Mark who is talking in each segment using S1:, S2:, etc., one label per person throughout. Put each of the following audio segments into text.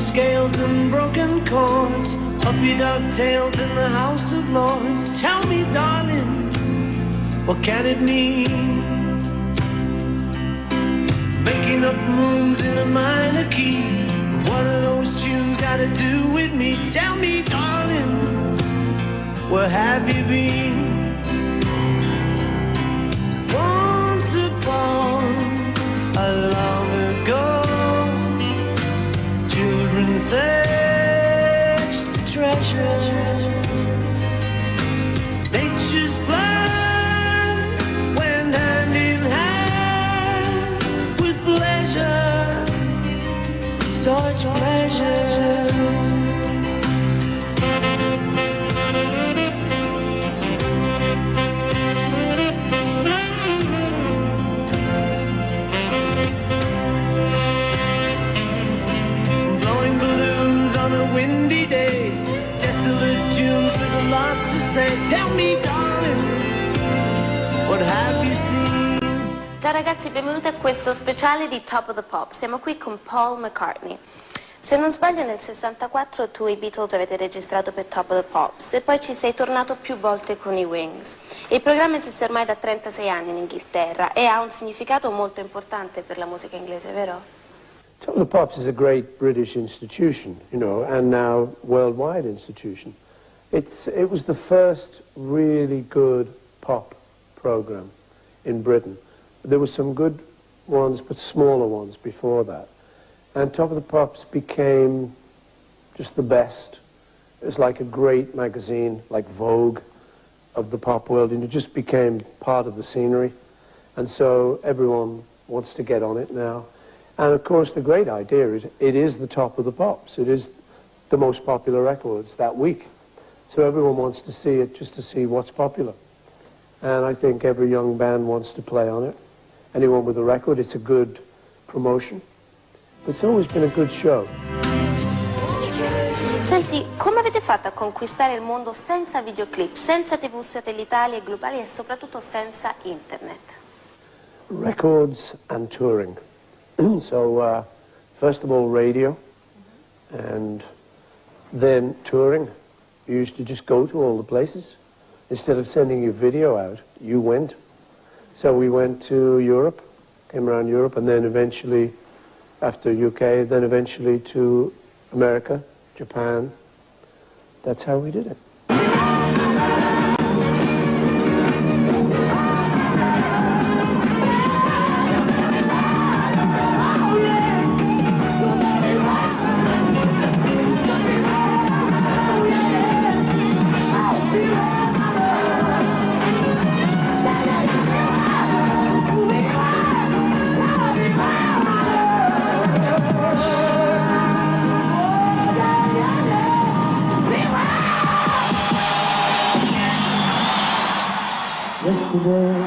S1: scales and broken chords, puppy dog tails in the House of Lords. Tell me, darling, what can it mean? Making up moves in a minor key. What are those tunes got to do with me? Tell me, darling, where have you been? Once upon a long ago, children searched for treasure. Nature's plan went hand in hand with pleasure, such pleasure. Windy day, desolate tunes with a lot to say. Tell me, darling, what have you seen?
S2: Ciao ragazzi, benvenuti a questo speciale di Top of the Pop. Siamo qui con Paul McCartney. Se non sbaglio nel 64 tu e i Beatles avete registrato per Top of the Pops e poi ci sei tornato più volte con i Wings. Il programma esiste ormai da 36 anni in Inghilterra e ha un significato molto importante per la musica inglese, vero?
S3: Top of the Pops is a great British institution, you know, and now worldwide institution. It was the first really good pop program in Britain. There were some good ones, but smaller ones before that. And Top of the Pops became just the best. It's like a great magazine, like Vogue, of the pop world, and it just became part of the scenery. And so everyone wants to get on it now. And of course the great idea is it is the Top of the Pops. It is the most popular records that week. So everyone wants to see it just to see what's popular. And I think every young band wants to play on it. Anyone with a record, it's a good promotion. It's always been a good show.
S2: Senti, come avete fatto a conquistare il mondo senza videoclip, senza TV satellitari e globali e soprattutto senza internet?
S3: Records and touring. So, first of all, radio, and then touring. You used to just go to all the places. Instead of sending your video out, you went. So we went to Europe, came around Europe, and then eventually, after UK, then eventually to America, Japan. That's how we did it.
S1: Yesterday,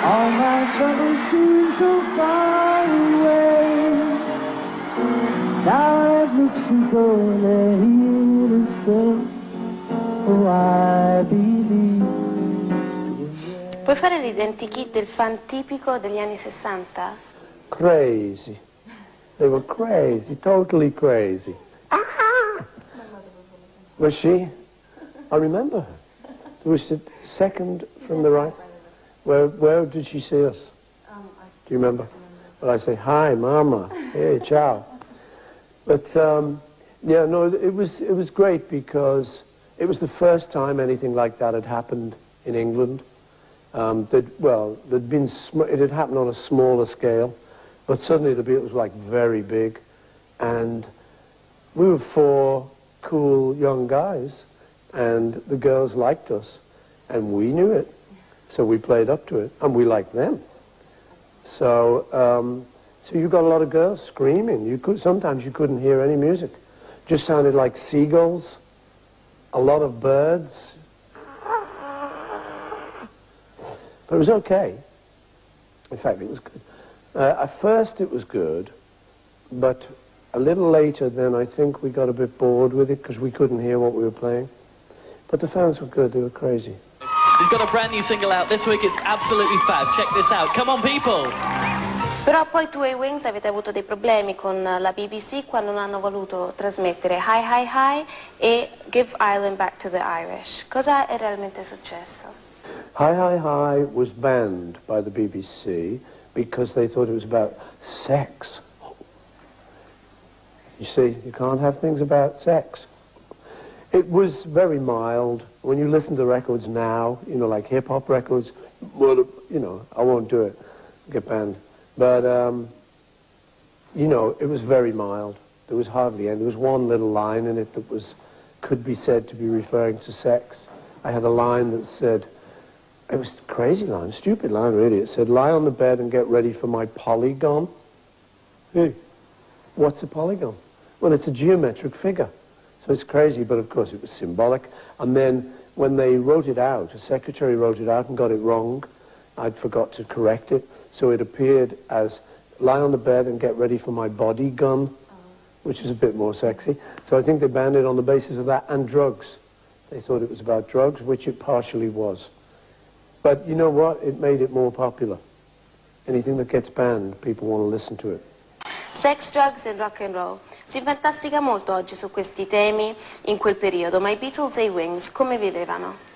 S1: all my troubles seem so far away. Now it looks as though they're here to stay. Oh, I believe.
S2: Puoi fare l'identikit del fan tipico degli anni 60?
S3: Crazy. They were crazy, totally crazy. Ah! Was she? I remember her. It was the second from the right. Where did she see us? Do you remember? Well, I say, hi, Mama. Hey, ciao. But, yeah, no, it was great because it was the first time anything like that had happened in England. It had happened on a smaller scale, but suddenly the Beatles were like very big. And we were four cool young guys. And the girls liked us, and we knew it, so we played up to it, and we liked them. So, so you got a lot of girls screaming. Sometimes you couldn't hear any music. Just sounded like seagulls, a lot of birds. But it was okay. In fact, it was good. At first it was good, but a little later then I think we got a bit bored with it because we couldn't hear what we were playing. But the fans were good, they were crazy.
S4: He's got a brand new single out this week, it's absolutely fab. Check this out. Come on, people.
S2: Però poi tu e i Wings avete avuto dei problemi con la BBC quando non hanno voluto trasmettere Hi Hi Hi e Give Ireland Back to the Irish. Cosa è realmente successo?
S3: Hi Hi Hi was banned by the BBC because they thought it was about sex. You see, you can't have things about sex. It was very mild. When you listen to records now, you know, like hip-hop records, well, you know, I won't do it, get banned. But, you know, it was very mild. There was hardly any. There was one little line in it that could be said to be referring to sex. I had a line that said, it was a crazy line, stupid line really. It said, lie on the bed and get ready for my polygon. Hey, what's a polygon? Well, it's a geometric figure. So it's crazy, but of course it was symbolic. And then when they wrote it out, a secretary wrote it out and got it wrong. I'd forgot to correct it. So it appeared as lie on the bed and get ready for my body gun, which is a bit more sexy. So I think they banned it on the basis of that, and drugs. They thought it was about drugs, which it partially was. But you know what? It made it more popular. Anything that gets banned, people want to listen to it.
S2: Sex, drugs and rock and roll. Si fantastica molto oggi su questi temi in quel periodo, ma i Beatles e i Wings come vivevano?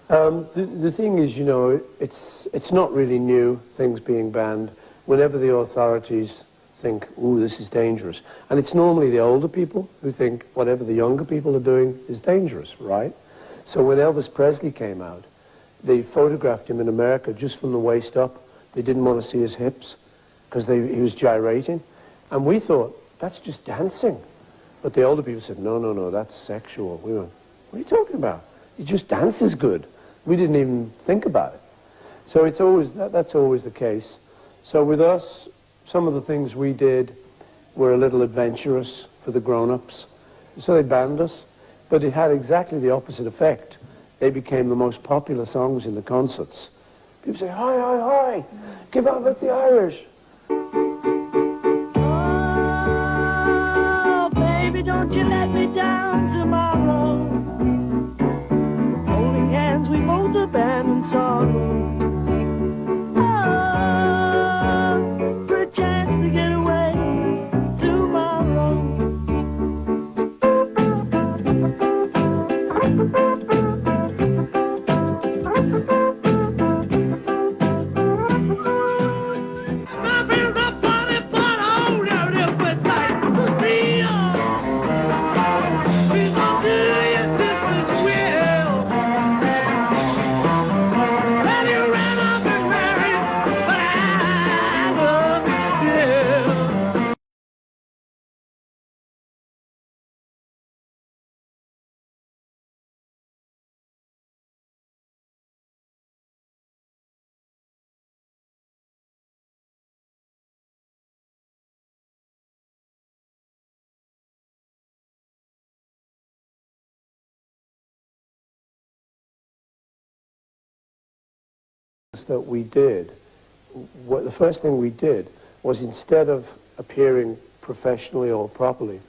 S3: The thing is, you know, it's not really new, things being banned. Whenever the authorities think, ooh, this is dangerous. And it's normally the older people who think whatever the younger people are doing is dangerous, right? So when Elvis Presley came out, they photographed him in America just from the waist up. They didn't want to see his hips because he was gyrating. And we thought, that's just dancing. But the older people said, no, no, no, that's sexual. We went, what are you talking about? He just dances good. We didn't even think about it. So it's always, that's always the case. So with us, some of the things we did were a little adventurous for the grown-ups. So they banned us, but it had exactly the opposite effect. They became the most popular songs in the concerts. People say, hi, hi, hi, give out with the Irish.
S1: Oh, baby, don't you let me down tomorrow. Holding hands, we both abandon sorrow. Oh, for a chance to get away tomorrow.
S3: That we did, the first thing we did was, instead of appearing professionally or properly,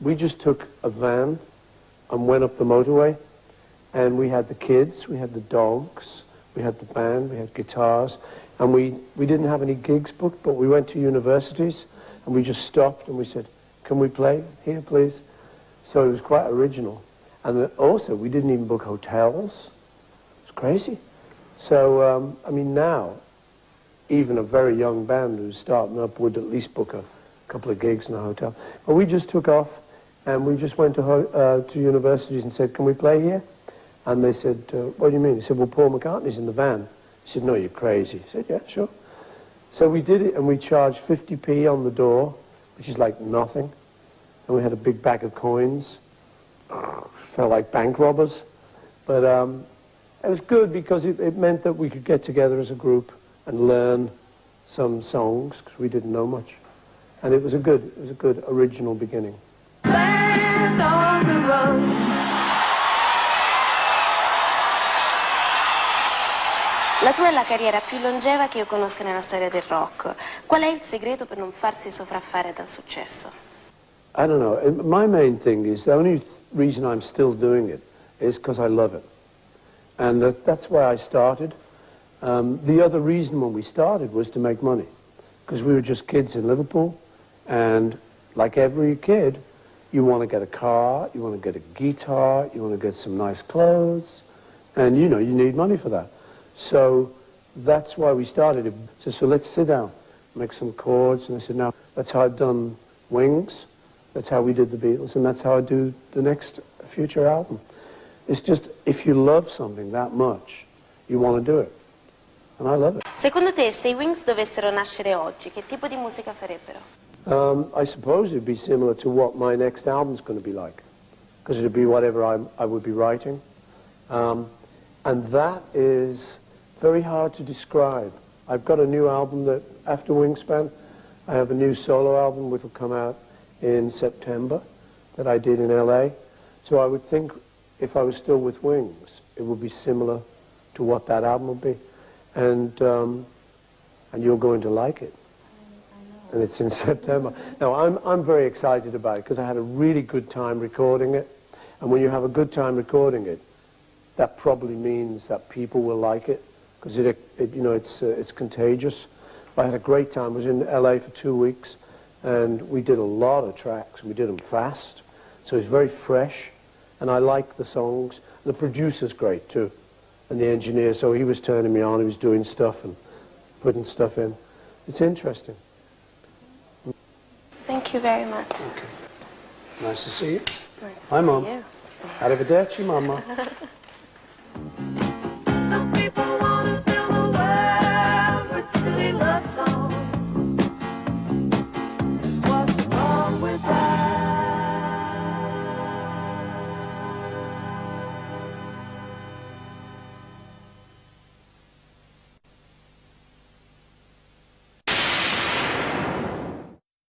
S3: we just took a van and went up the motorway, and we had the kids, we had the dogs, we had the band, we had guitars, and we didn't have any gigs booked, but we went to universities and we just stopped and we said, can we play here, please? So it was quite original. And also, we didn't even book hotels. It was crazy. So, I mean, now, even a very young band who's starting up would at least book a couple of gigs in a hotel. But we just took off, and we just went to universities and said, can we play here? And they said, what do you mean? He said, well, Paul McCartney's in the van. He said, no, you're crazy. He said, yeah, sure. So we did it, and we charged 50p on the door, which is like nothing. And we had a big bag of coins. Felt like bank robbers. But it was good because it meant that we could get together as a group and learn some songs, because we didn't know much. And it was a good original beginning.
S1: Land on the run.
S2: La tua è la carriera più longeva che io conosca nella storia del rock. Qual è il segreto per non farsi sopraffare dal successo?
S3: I don't know. My main thing is, the only reason I'm still doing it is because I love it. And that's why I started. The other reason when we started was to make money. because we were just kids in Liverpool, and like every kid, you want to get a car, you want to get a guitar, you want to get some nice clothes, and you know, you need money for that. So that's why we started it. So let's sit down, make some chords, and I said, now, that's how I've done Wings, that's how we did the Beatles, and that's how I do the next future album. It's just, if you love something that much, you want to do it. And I love it.
S2: Secondo te, se i Wings dovessero nascere oggi, che tipo di musica farebbero?
S3: I suppose it'd be similar to what my next album's going to be like, because it'd be whatever I would be writing. And that is very hard to describe. I've got a new album that, after Wingspan, I have a new solo album which will come out in September that I did in LA. So I would think if I was still with Wings, it would be similar to what that album would be. And you're going to like it. And it's in September. Now, I'm very excited about it because I had a really good time recording it. And when you have a good time recording it, that probably means that people will like it because it's contagious. I had a great time. I was in LA for 2 weeks, and we did a lot of tracks. We did them fast, so it's very fresh, and I like the songs. The producer's great too, and the engineer. So he was turning me on. He was doing stuff and putting stuff in. It's interesting.
S2: Thank you very much.
S3: Okay. Nice to see you.
S2: Nice
S3: Hi,
S2: to
S3: Mom.
S2: see you.
S3: Arrivederci, Mama.
S1: Some people